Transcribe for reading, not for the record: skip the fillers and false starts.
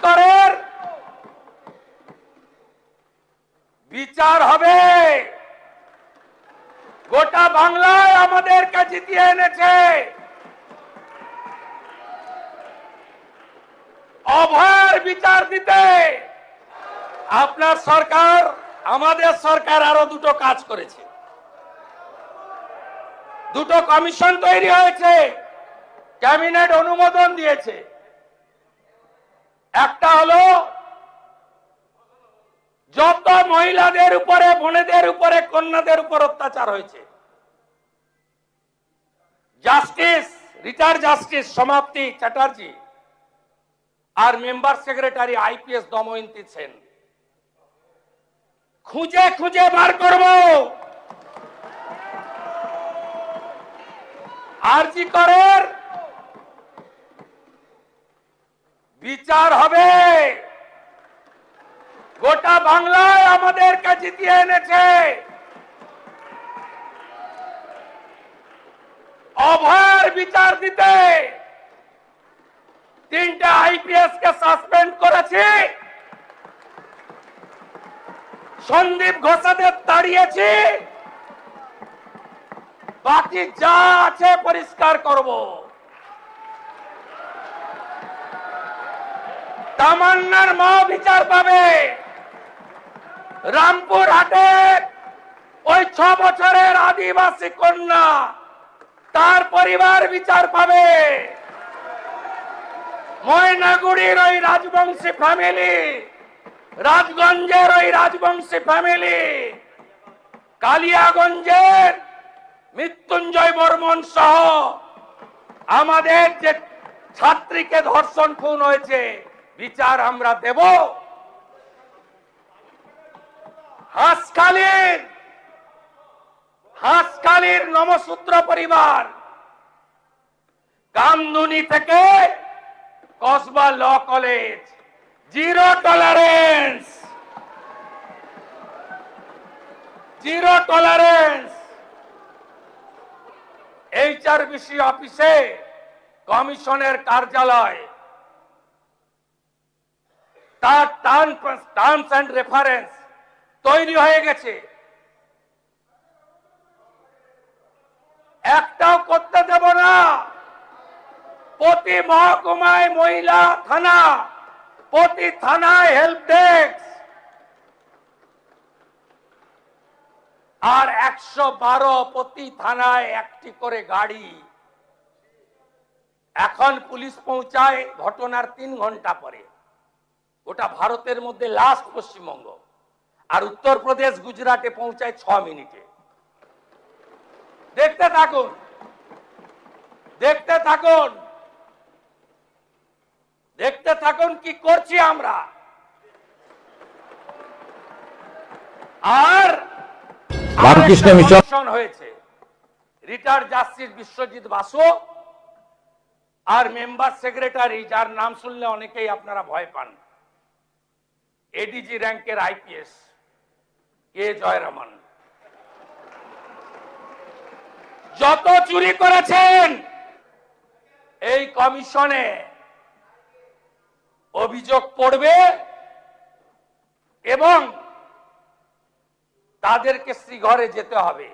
করের বিচার হবে। গোটা বাংলায় আমাদেরকে জিতিয়ে এনেছে। অভয়ের বিচার দিতে আপনার সরকার, আমাদের সরকার আরো দুটো কাজ করেছে। দুটো কমিশন তৈরি হয়েছে, ক্যাবিনেট অনুমোদন দিয়েছে। একটা হলো যত মহিলাদের উপরে, বোনেদের উপরে, কন্যাদের উপর অত্যাচার হয়েছে, justice, retired justice Samapti Chatterjee আর member secretary IPS Damayanti Sen, খুঁজে খুঁজে বার করব। আরজি করের বিচার হবে। গোটা বাংলায় আমাদেরকে জিতিয়ে এনেছে। অভয়ের বিচার দিতে তিনটা আইপিএস কে সাসপেন্ড করেছি, সন্দীপ ঘোষাদের তাড়িয়েছি, বাকি যা আছে পরিষ্কার করব। তামান্নার মা বিচার পাবে। রামপুর হাটে ওই 6 বছরের আদিবাসী কন্যা, তার পরিবার বিচার পাবে। ময়নাগুড়ির ওই রাজবংশী ফ্যামিলি, রাজগঞ্জের ওই রাজবংশী ফ্যামিলি, কালিয়াগঞ্জের মৃত্যুঞ্জয় বর্মন সহ আমাদের যে ছাত্রীকে ধর্ষণ খুন হয়েছে, বিচার আমরা দেব। হাঁসখালির নমসূত্র পরিবার, কামদুনি থেকে Kasba law college, zero tolerance, zero tolerance. HRBC অফিসে কমিশনের কার্যালয়, তার টার্মস এন্ড রেফারেন্স তৈরি হয়ে গেছে। একটাও করতে দেব না। প্রতি মহকুমায় মহিলা থানা, প্রতি থানায় হেল্প ডেস্ক, আর 112 প্রতি থানায় একটি করে গাড়ি। এখন পুলিশ পৌঁছায় ঘটনার 3 ঘন্টা পরে। ওটা ভারতের মধ্যে লাস্ট পশ্চিমবঙ্গ, আর উত্তরপ্রদেশ গুজরাটে পৌঁছায় 6 মিনিটে। দেখতে থাকুন, দেখতে থাকুন, দেখতে থাকুন কি করছি আমরা। আর রামকৃষ্ণ মিশন হয়েছে, রিটায়ার্ড জাস্টিস বিশ্বজিৎ বাসু আর মেম্বার সেক্রেটারি, যার নাম শুনলে অনেকেই আপনারা ভয় পান, এডিজি র্যাঙ্কের আইপিএস কে জয়রামান, যত চুরি করেছেন এই কমিশনে অভিযোগ পড়বে এবং তাদেরকে শ্রীঘরে যেতে হবে।